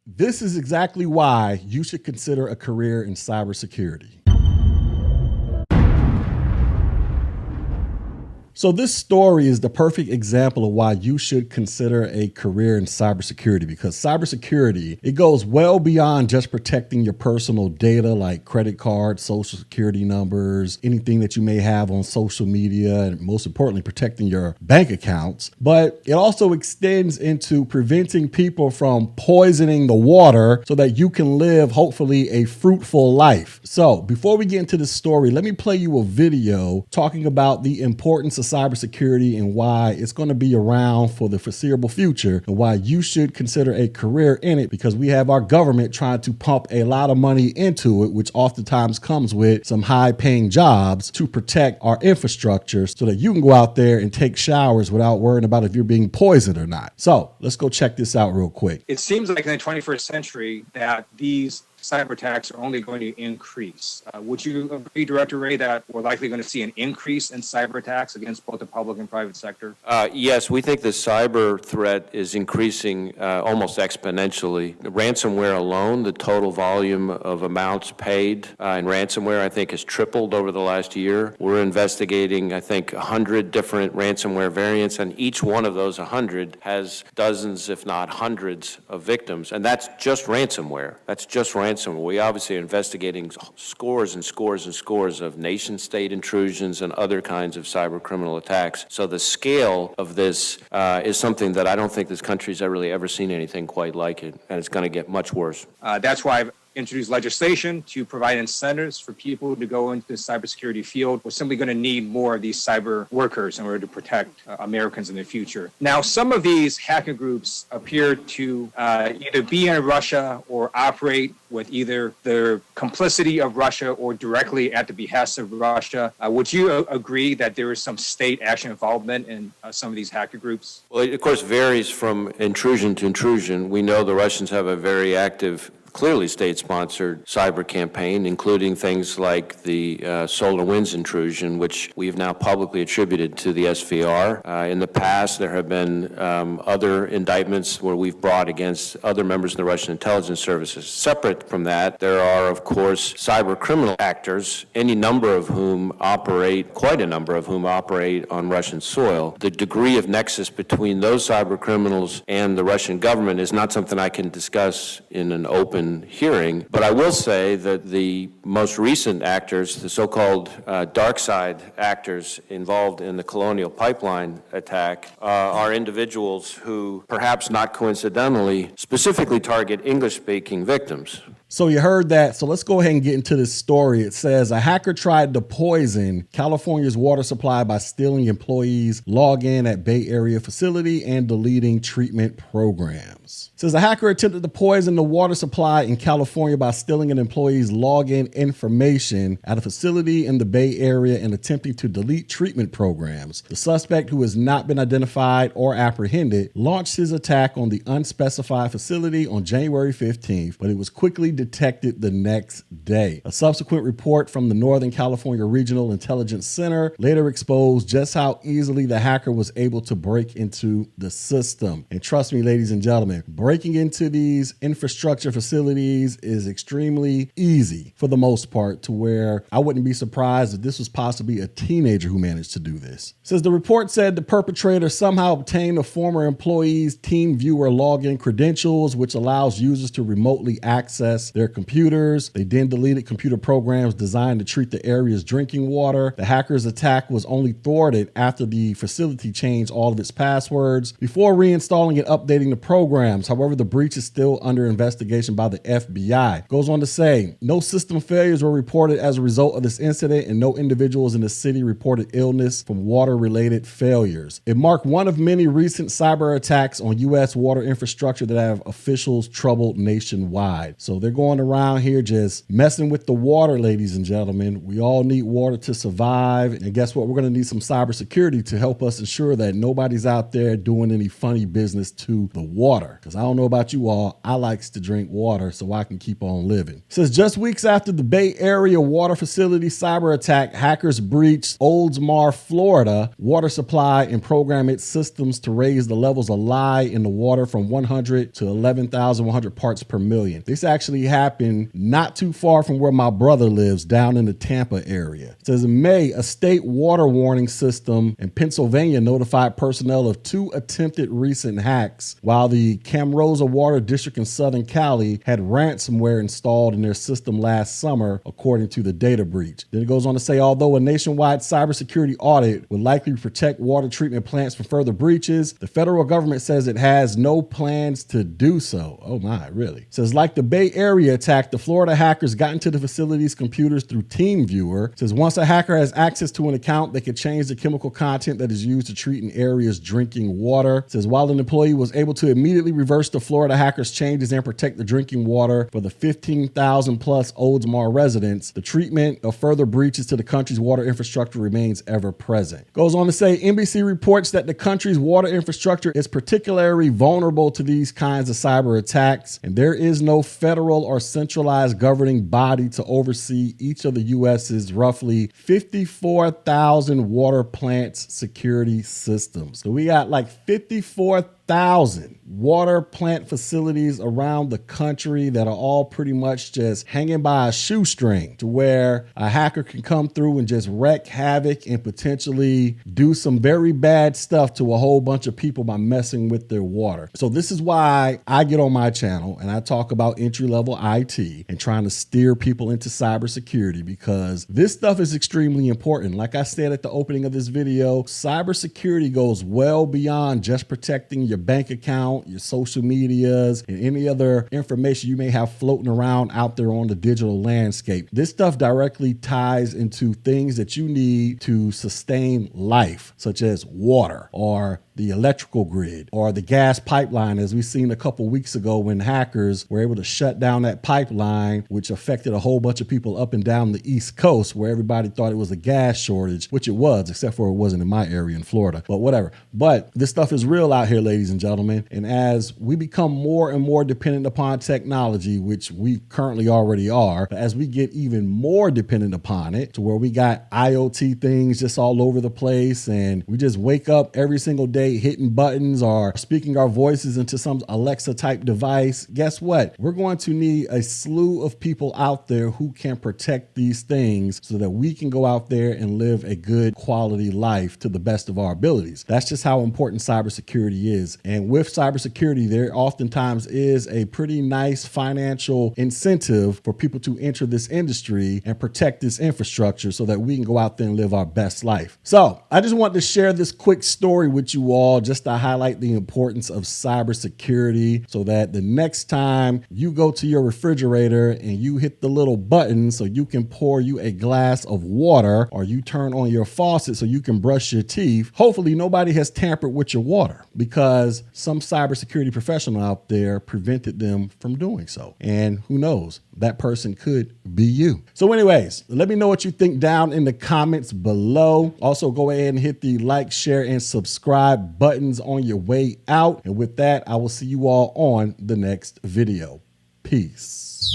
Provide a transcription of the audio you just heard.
This is exactly why you should consider a career in cybersecurity. So this story is the perfect example of why you should consider a career in cybersecurity, because cybersecurity, it goes well beyond just protecting your personal data like credit cards, social security numbers, anything that you may have on social media, and most importantly, protecting your bank accounts. But it also extends into preventing people from poisoning the water so that you can live, hopefully, a fruitful life. So before we get into this story, let me play you a video talking about the importance of cybersecurity and why it's going to be around for the foreseeable future and why you should consider a career in it, because we have our government trying to pump a lot of money into it, which oftentimes comes with some high paying jobs to protect our infrastructure so that you can go out there and take showers without worrying about if you're being poisoned or not. So let's go check this out real quick. It seems like in the 21st century that these cyber attacks are only going to increase. Would you agree, Director Ray, that we're likely going to see an increase in cyber attacks against both the public and private sector? Yes, we think the cyber threat is increasing almost exponentially. The ransomware alone, the total volume of amounts paid in ransomware, I think, has tripled over the last year. We're investigating, I think, 100 different ransomware variants, and each one of those 100 has dozens, if not hundreds, of victims. And that's just ransomware. That's just ransomware. We obviously are investigating scores and scores and scores of nation-state intrusions and other kinds of cyber criminal attacks. So the scale of this is something that I don't think this country's ever seen anything quite like it, and it's going to get much worse. That's why I've introduced legislation to provide incentives for people to go into the cybersecurity field. We're simply going to need more of these cyber workers in order to protect Americans in the future. Now, some of these hacker groups appear to either be in Russia or operate with either the complicity of Russia or directly at the behest of Russia. Would you agree that there is some state action involvement in some of these hacker groups? Well, it, of course, varies from intrusion to intrusion. We know the Russians have a very active, clearly state-sponsored cyber campaign, including things like the SolarWinds intrusion, which we've now publicly attributed to the SVR. In the past, there have been other indictments where we've brought against other members of the Russian intelligence services. Separate from that, there are, of course, cyber criminal actors, quite a number of whom operate on Russian soil. The degree of nexus between those cyber criminals and the Russian government is not something I can discuss in an open hearing, but I will say that the most recent actors, the so-called dark side actors involved in the Colonial Pipeline attack, are individuals who, perhaps not coincidentally, specifically target English-speaking victims. So you heard that. So let's go ahead and get into this story. It says a hacker tried to poison California's water supply by stealing employees' login at Bay Area facility and deleting treatment programs. It says a hacker attempted to poison the water supply in California by stealing an employee's login information at a facility in the Bay Area and attempting to delete treatment programs. The suspect, who has not been identified or apprehended, launched his attack on the unspecified facility on January 15th, but it was quickly detected the next day. A subsequent report from the Northern California Regional Intelligence Center later exposed just how easily the hacker was able to break into the system. And trust me, ladies and gentlemen, breaking into these infrastructure facilities is extremely easy for the most part, to where I wouldn't be surprised if this was possibly a teenager who managed to do this. It says the report said the perpetrator somehow obtained a former employee's TeamViewer login credentials, which allows users to remotely access their computers. They then deleted computer programs designed to treat the area's drinking water. The hacker's attack was only thwarted after the facility changed all of its passwords before reinstalling and updating the programs. However, the breach is still under investigation by the FBI. Goes on to say, no system failures were reported as a result of this incident, and no individuals in the city reported illness from water-related failures. It marked one of many recent cyber attacks on U.S. water infrastructure that have officials troubled nationwide. So they're going around here just messing with the water, ladies and gentlemen. We all need water to survive. And guess what? We're going to need some cybersecurity to help us ensure that nobody's out there doing any funny business to the water. Because I don't know about you all, I likes to drink water so I can keep on living. It says just weeks after the Bay Area water facility cyber attack, hackers breached Oldsmar, Florida water supply and programmed its systems to raise the levels of lye in the water from 100 to 11,100 parts per million. This actually happened not too far from where my brother lives, down in the Tampa area. It says in May, a state water warning system in Pennsylvania notified personnel of 2 attempted recent hacks, while the Camrosa Water District in Southern Cali had ransomware installed in their system last summer, according to the data breach. Then it goes on to say, although a nationwide cybersecurity audit would likely protect water treatment plants from further breaches, the federal government says it has no plans to do so. Oh my, really? It says like the Bay Area attack, the Florida hackers got into the facility's computers through TeamViewer. It says once a hacker has access to an account, they can change the chemical content that is used to treat an area's drinking water. It says while an employee was able to immediately reverse the Florida hackers' changes and protect the drinking water for the 15,000 plus Oldsmar residents, the treatment of further breaches to the country's water infrastructure remains ever present. Goes on to say NBC reports that the country's water infrastructure is particularly vulnerable to these kinds of cyber attacks, and there is no federal or centralized governing body to oversee each of the U.S.'s roughly 54,000 water plants security systems. So we got like 54,000 water plant facilities around the country that are all pretty much just hanging by a shoestring, to where a hacker can come through and just wreak havoc and potentially do some very bad stuff to a whole bunch of people by messing with their water. So this is why I get on my channel and I talk about entry-level IT and trying to steer people into cybersecurity, because this stuff is extremely important. Like I said at the opening of this video, cybersecurity goes well beyond just protecting your bank account, your social medias, and any other information you may have floating around out there on the digital landscape. This stuff directly ties into things that you need to sustain life, such as water or the electrical grid or the gas pipeline, as we seen a couple weeks ago when hackers were able to shut down that pipeline, which affected a whole bunch of people up and down the East Coast, where everybody thought it was a gas shortage, which it was, except for it wasn't in my area in Florida, but whatever. But this stuff is real out here, ladies and gentlemen. And as we become more and more dependent upon technology, which we currently already are, but as we get even more dependent upon it, to where we got IoT things just all over the place, and we just wake up every single day hitting buttons or speaking our voices into some Alexa type device, guess what? We're going to need a slew of people out there who can protect these things so that we can go out there and live a good quality life to the best of our abilities. That's just how important cybersecurity is. And with cybersecurity, there oftentimes is a pretty nice financial incentive for people to enter this industry and protect this infrastructure so that we can go out there and live our best life. So I just wanted to share this quick story with you all, just to highlight the importance of cybersecurity, so that the next time you go to your refrigerator and you hit the little button so you can pour you a glass of water, or you turn on your faucet so you can brush your teeth, hopefully nobody has tampered with your water, because some cybersecurity professional out there prevented them from doing so. And who knows, that person could be you. So anyways, let me know what you think down in the comments below. Also, go ahead and hit the like, share, and subscribe buttons on your way out. And with that, I will see you all on the next video. Peace.